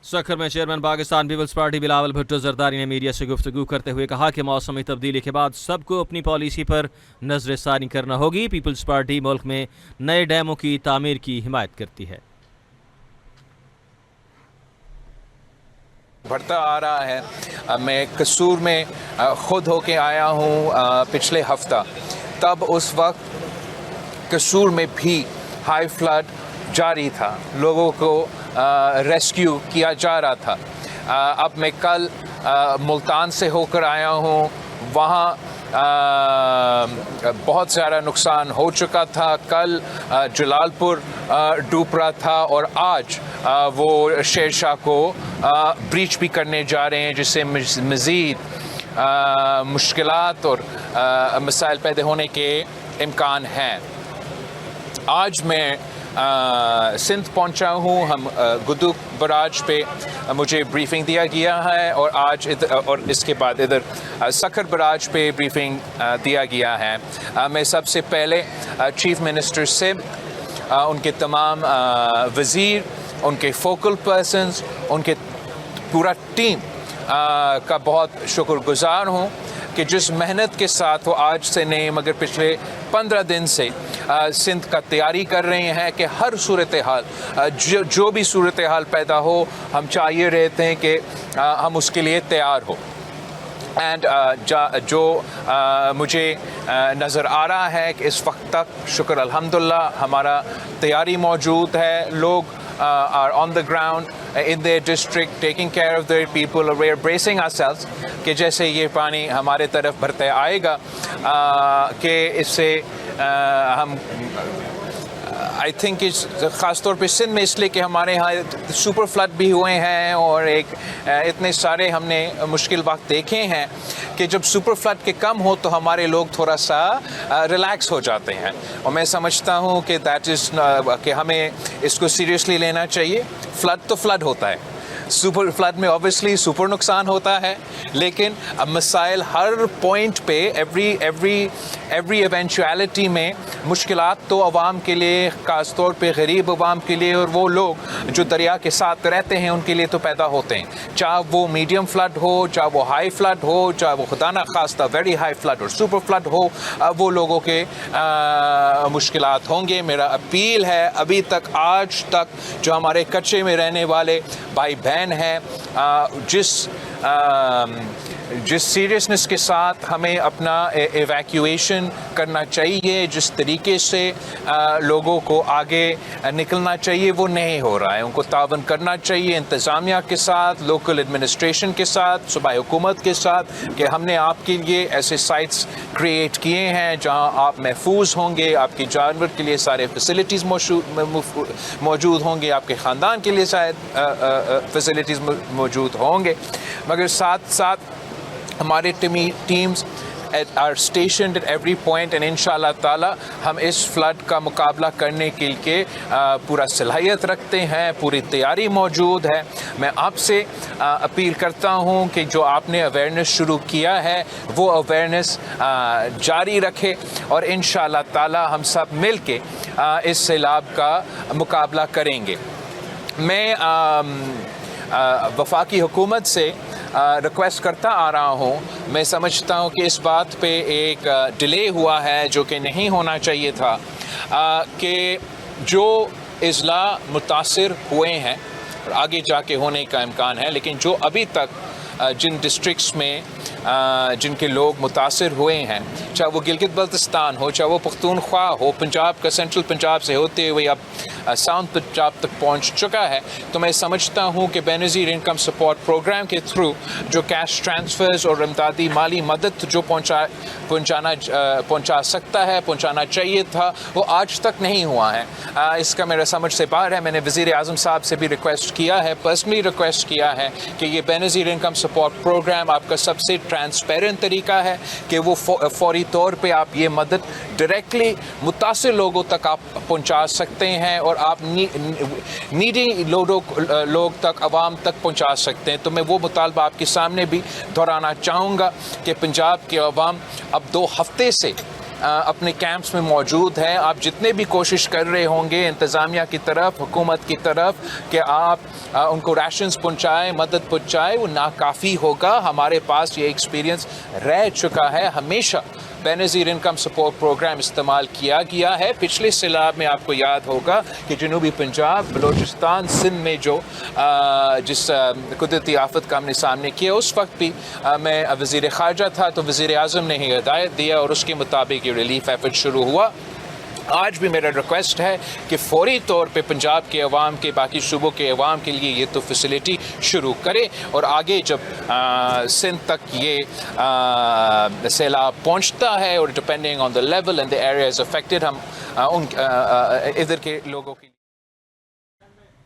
सखर में chairman Pakistan Peoples Party Bilawal Bhutto Zardari ने media से गुफ्तगू करते हुए कहा कि मौसमी तब्दीली के बाद सबको अपनी पॉलिसी पर नजरसानी करना होगी। पीपल्स पार्टी मुल्क में नए डैमों की तामीर की हिमायत करती है। बढ़ता आ रहा है। मैं कसूर में खुद होके आया हूँ पिछले हफ्ता, तब उस वक्त कसूर में भी हाई फ्लड जारी था, लोगों को रेस्क्यू किया जा रहा था। अब मैं कल मुल्तान से होकर आया हूँ, वहाँ बहुत सारा नुकसान हो चुका था। कल जलालपुर डूब रहा था और आज वो शेरशाह को ब्रीच भी करने जा रहे हैं, जिससे मज़ीद मुश्किलात और मसाइल पैदा होने के इम्कान हैं। आज मैं सिंध पहुंचा हूं। हम गुद्दू बराज पे मुझे ब्रीफिंग दिया गया है और आज और इसके बाद इधर सखर बराज पे ब्रीफिंग दिया गया है। मैं सबसे पहले चीफ मिनिस्टर से उनके तमाम वज़ीर, उनके फोकल पर्सन्स, उनके पूरा टीम का बहुत शुक्रगुजार हूँ कि जिस मेहनत के साथ वो आज से नहीं मगर पिछले 15 दिन से सिंध का तैयारी कर रहे हैं कि हर सूरत हाल जो भी सूरत हाल पैदा हो, हम चाहिए रहते हैं कि हम उसके लिए तैयार हो। एंड जो मुझे नज़र आ रहा है कि इस वक्त तक शुक्र अल्हम्दुलिल्लाह हमारा तैयारी मौजूद है। लोग are on the ground in their district taking care of their people, or we are bracing ourselves कि जैसे ये पानी हमारे तरफ भरते आएगा कि इससे हम आई थिंक इस ख़ास तौर पे सिंध में इसलिए कि हमारे यहाँ सुपर फ्लड भी हुए हैं और इतने सारे हमने मुश्किल वक्त देखे हैं कि जब सुपर फ्लड के कम हो तो हमारे लोग थोड़ा सा रिलैक्स हो जाते हैं। और मैं समझता हूँ कि दैट इज़ कि हमें इसको सीरियसली लेना चाहिए। फ्लड तो फ्लड होता है, सुपर फ्लड में ऑब्वियसली सुपर नुकसान होता है, लेकिन अब मसाइल हर पॉइंट पे एवरी इवेंचुअलिटी में मुश्किलात तो आवाम के लिए, ख़ास तौर पे गरीब आवाम के लिए और वो लोग जो दरिया के साथ रहते हैं उनके लिए तो पैदा होते हैं। चाहे वो मीडियम फ्लड हो, चाहे वो हाई फ्लड हो, चाहे वो खुदा ना खास्ता वेरी हाई फ्लड और सुपर फ्लड हो, वो लोगों के मुश्किलात होंगे। मेरा अपील है, अभी तक आज तक जो हमारे कच्चे में रहने वाले भाई बहन हैं, जिस सीरियसनेस के साथ हमें अपना एवैक्यूएशन करना चाहिए, जिस तरीके से लोगों को आगे निकलना चाहिए, वो नहीं हो रहा है। उनको तावन करना चाहिए इंतज़ामिया के साथ, लोकल एडमिनिस्ट्रेशन के साथ, सूबाई हुकूमत के साथ कि हमने आपके लिए ऐसे साइट्स क्रिएट किए हैं जहां आप महफूज होंगे, आपके जानवर के लिए सारे फैसिलिटीज़ मौजूद होंगे, आपके ख़ानदान के लिए शायद फैसिलिटीज़ मौजूद होंगे, मगर साथ साथ हमारे teams are stationed at every point and इंशाअल्लाह ताला हम इस फ्लड का मुकाबला करने के लिए पूरा सलाहियत रखते हैं, पूरी तैयारी मौजूद है। मैं आपसे अपील करता हूं कि जो आपने अवेयरनेस शुरू किया है वो अवेयरनेस जारी रखे और इंशाअल्लाह ताला हम सब मिल के इस सैलाब का मुकाबला करेंगे। मैं वफाकी हुकूमत से रिक्वेस्ट करता आ रहा हूँ। मैं समझता हूँ कि इस बात पे एक डिले हुआ है जो कि नहीं होना चाहिए था, कि जो इज़ला मुतासिर हुए हैं और आगे जाके होने का इम्कान है, लेकिन जो अभी तक जिन डिस्ट्रिक्ट्स में जिनके लोग मुतासिर हुए हैं, चाहे वो गिलगित बल्तिस्तान हो, चाहे वो पख्तूनख्वा हो, पंजाब का सेंट्रल पंजाब से होते हुए अब साउथ पंजाब तक पहुंच चुका है, तो मैं समझता हूं कि बेनज़ीर इनकम सपोर्ट प्रोग्राम के थ्रू जो कैश ट्रांसफ़र्स और इमदादी माली मदद जो पहुंचा सकता है, पहुंचाना चाहिए था, वो आज तक नहीं हुआ है। इसका मेरा समझ से बाहर है। मैंने वज़ीर आज़म साहब से भी रिक्वेस्ट किया है, पर्सनली रिक्वेस्ट किया है कि ये बेनज़ीर इनकम सपोर्ट प्रोग्राम आपका सबसे ट्रांसपेरेंट तरीका है कि वो फौरी तौर पे आप ये मदद डायरेक्टली मुतासिर लोगों तक आप पहुंचा सकते हैं और आप नीडी लोग तक, आवाम तक पहुंचा सकते हैं। तो मैं वो मुतालबा आपके सामने भी दोहराना चाहूँगा कि पंजाब के अवाम अब 2 हफ्ते से अपने कैंप्स में मौजूद हैं। आप जितने भी कोशिश कर रहे होंगे इंतज़ामिया की तरफ, हुकूमत की तरफ कि आप उनको राशंस पहुँचाएँ, मदद पहुँचाएँ, वो नाकाफ़ी होगा। हमारे पास ये एक्सपीरियंस रह चुका है। हमेशा बेनज़ीर इनकम सपोर्ट प्रोग्राम इस्तेमाल किया गया है। पिछले सैलाब में आपको याद होगा कि जनूबी पंजाब, बलूचिस्तान, सिंध में जो जिस कुदरती आफत का हमने सामने किया, उस वक्त भी मैं वज़ीर ख़ारजा था, तो वज़ीर आज़म ने ही हिदायत दिया और उसके मुताबिक ये रिलीफ एफर्ट शुरू हुआ। आज भी मेरा रिक्वेस्ट है कि फौरी तौर पे पंजाब के अवाम के, बाकी सूबों के अवाम के लिए ये तो फैसिलिटी शुरू करे, और आगे जब सिंध तक ये सैलाब पहुंचता है और depending on the level and the areas affected, हम उन इधर के लोगों की